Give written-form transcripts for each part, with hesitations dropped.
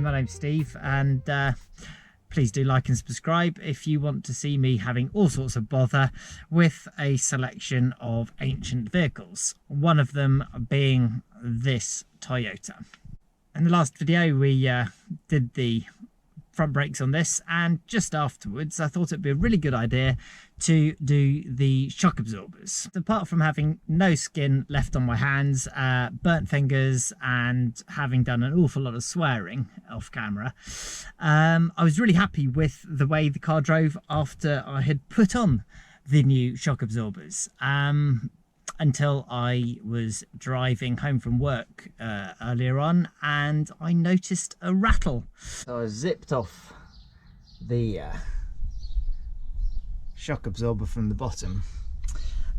my name's Steve, and please do like and subscribe if you want to see me having all sorts of bother with a selection of ancient vehicles, one of them being this Toyota. In the last video we did the front brakes on this, and just afterwards I thought it'd be a really good idea to do the shock absorbers. Apart from having no skin left on my hands, burnt fingers, and having done an awful lot of swearing off camera, I was really happy with the way the car drove after I had put on the new shock absorbers. Until I was driving home from work earlier on, and I noticed a rattle. So I zipped off the shock absorber from the bottom,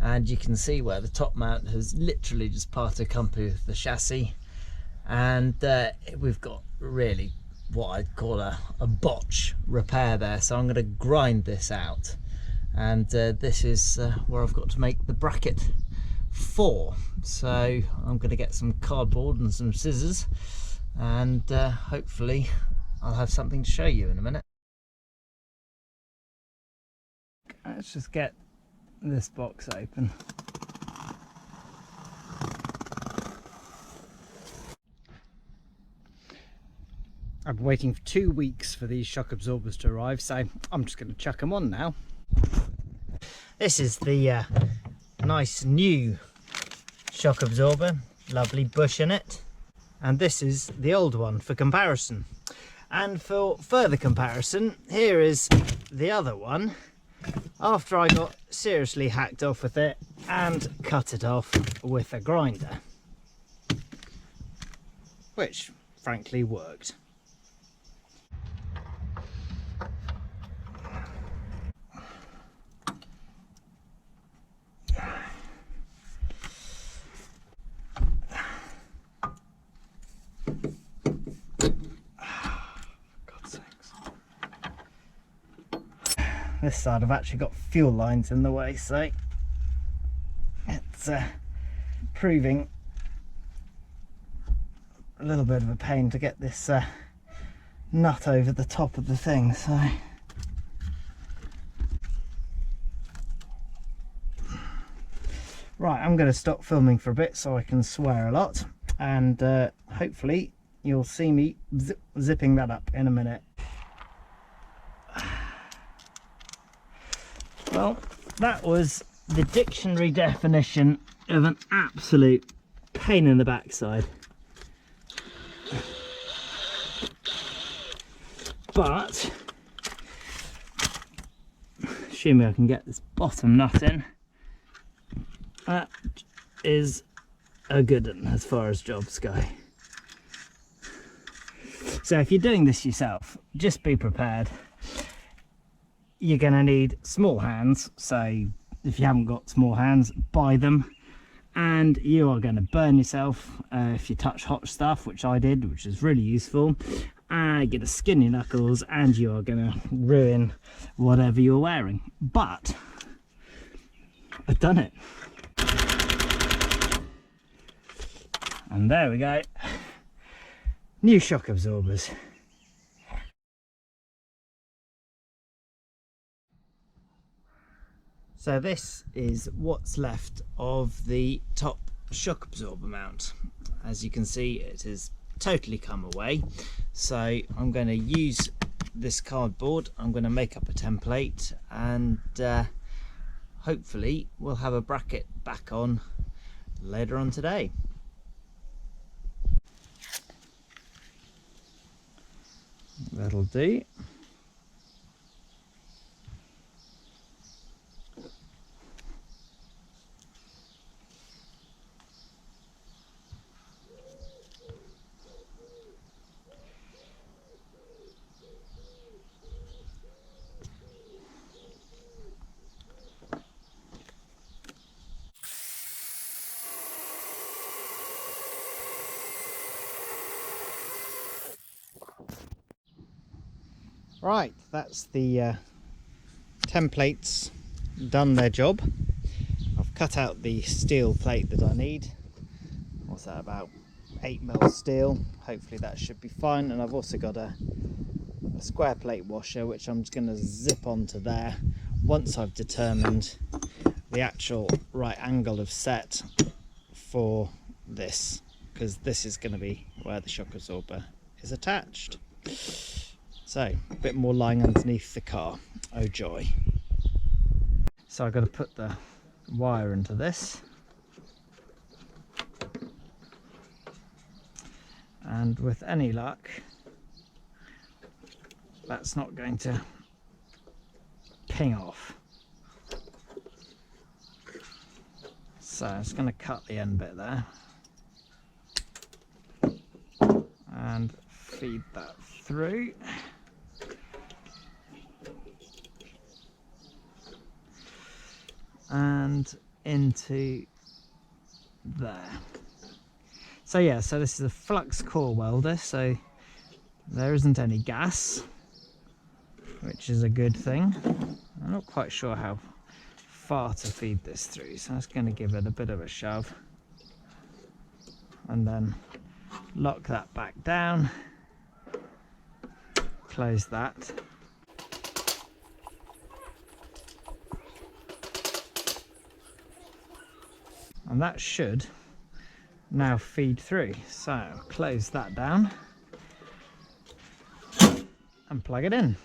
and you can see where the top mount has literally just parted company with the chassis, and we've got really what I'd call a botch repair there. So I'm going to grind this out, and this is where I've got to make the bracket for. So I'm going to get some cardboard and some scissors, and hopefully I'll have something to show you in a minute. Let's just get this box open. I've been waiting for 2 weeks for these shock absorbers to arrive, so I'm just going to chuck them on now. This is the nice new shock absorber, lovely bush in it, and this is the old one for comparison. And for further comparison, here is the other one after I got seriously hacked off with it and cut it off with a grinder, which frankly worked. This side I've actually got fuel lines in the way, so it's proving a little bit of a pain to get this nut over the top of the thing. So right, I'm going to stop filming for a bit so I can swear a lot, and hopefully you'll see me zipping that up in a minute. Well, that was the dictionary definition of an absolute pain in the backside. But, assuming I can get this bottom nut in, that is a good one as far as jobs go. So if you're doing this yourself, just be prepared. You're going to need small hands, so if you haven't got small hands, buy them, and you are going to burn yourself if you touch hot stuff, which I did, which is really useful. Get a skin in your knuckles, and you are going to ruin whatever you're wearing. But I've done it, and there we go, new shock absorbers. So this is what's left of the top shock absorber mount. As you can see, it has totally come away. So I'm going to use this cardboard, I'm going to make up a template, and hopefully we'll have a bracket back on later on today. That'll do. Right, that's the templates done their job. I've cut out the steel plate that I need. What's that, about 8mm steel. Hopefully that should be fine. And I've also got a square plate washer, which I'm just going to zip onto there once I've determined the actual right angle of set for this, because this is going to be where the shock absorber is attached. So a bit more lying underneath the car. Oh joy. So I've got to put the wire into this, and with any luck that's not going to ping off. So I'm just going to cut the end bit there and feed that through. And into there. So yeah, so this is a flux core welder, so there isn't any gas, which is a good thing. I'm not quite sure how far to feed this through, so I'm just going to give it a bit of a shove and then lock that back down, close that. And that should now feed through. So close that down and plug it in.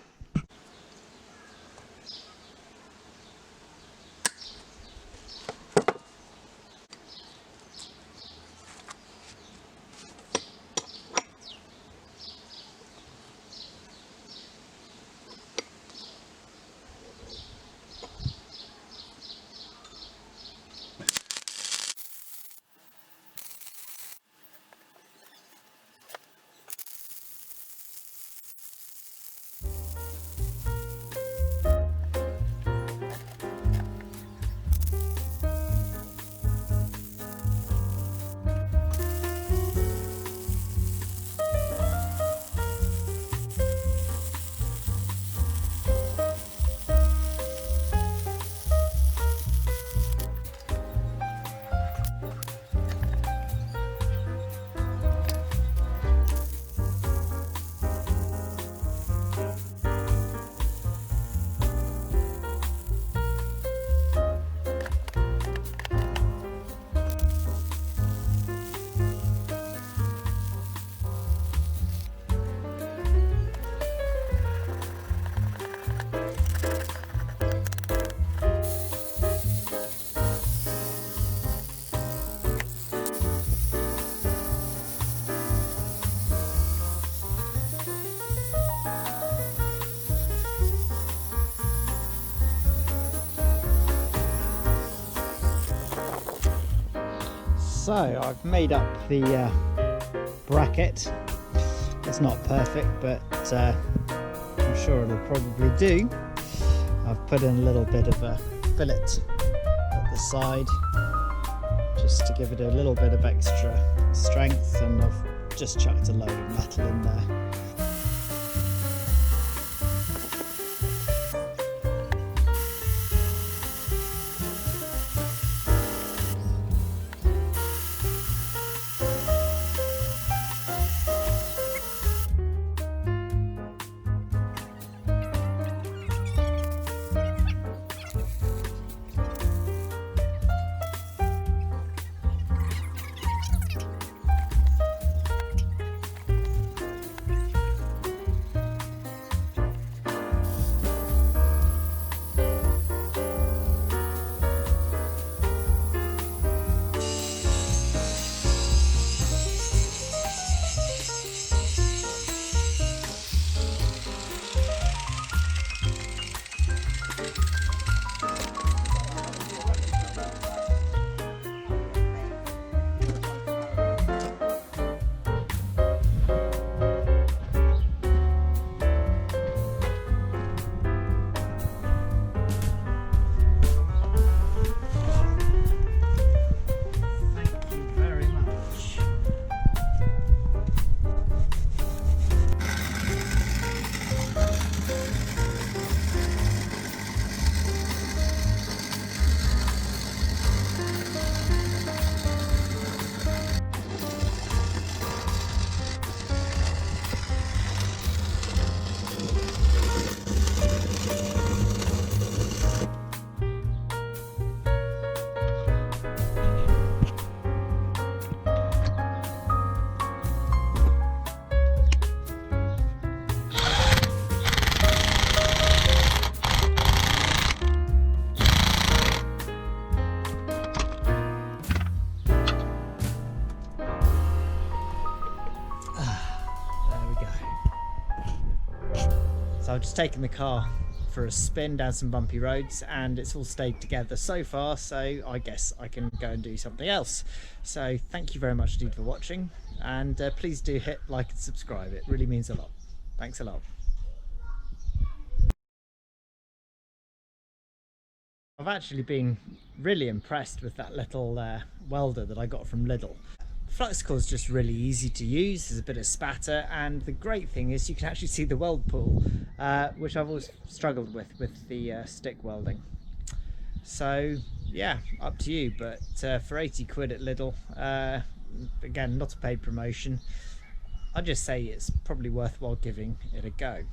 So I've made up the bracket. It's not perfect, but I'm sure it'll probably do. I've put in a little bit of a fillet at the side just to give it a little bit of extra strength, and I've just chucked a load of metal in there. So I've just taken the car for a spin down some bumpy roads and it's all stayed together so far, so I guess I can go and do something else. So thank you very much indeed for watching, and please do hit like and subscribe, it really means a lot. Thanks a lot. I've actually been really impressed with that little welder that I got from Lidl. FluxCore is just really easy to use, there's a bit of spatter, and the great thing is you can actually see the weld pool, which I've always struggled with the stick welding. So yeah, up to you, but for 80 quid at Lidl, again, not a paid promotion, I'd just say it's probably worthwhile giving it a go.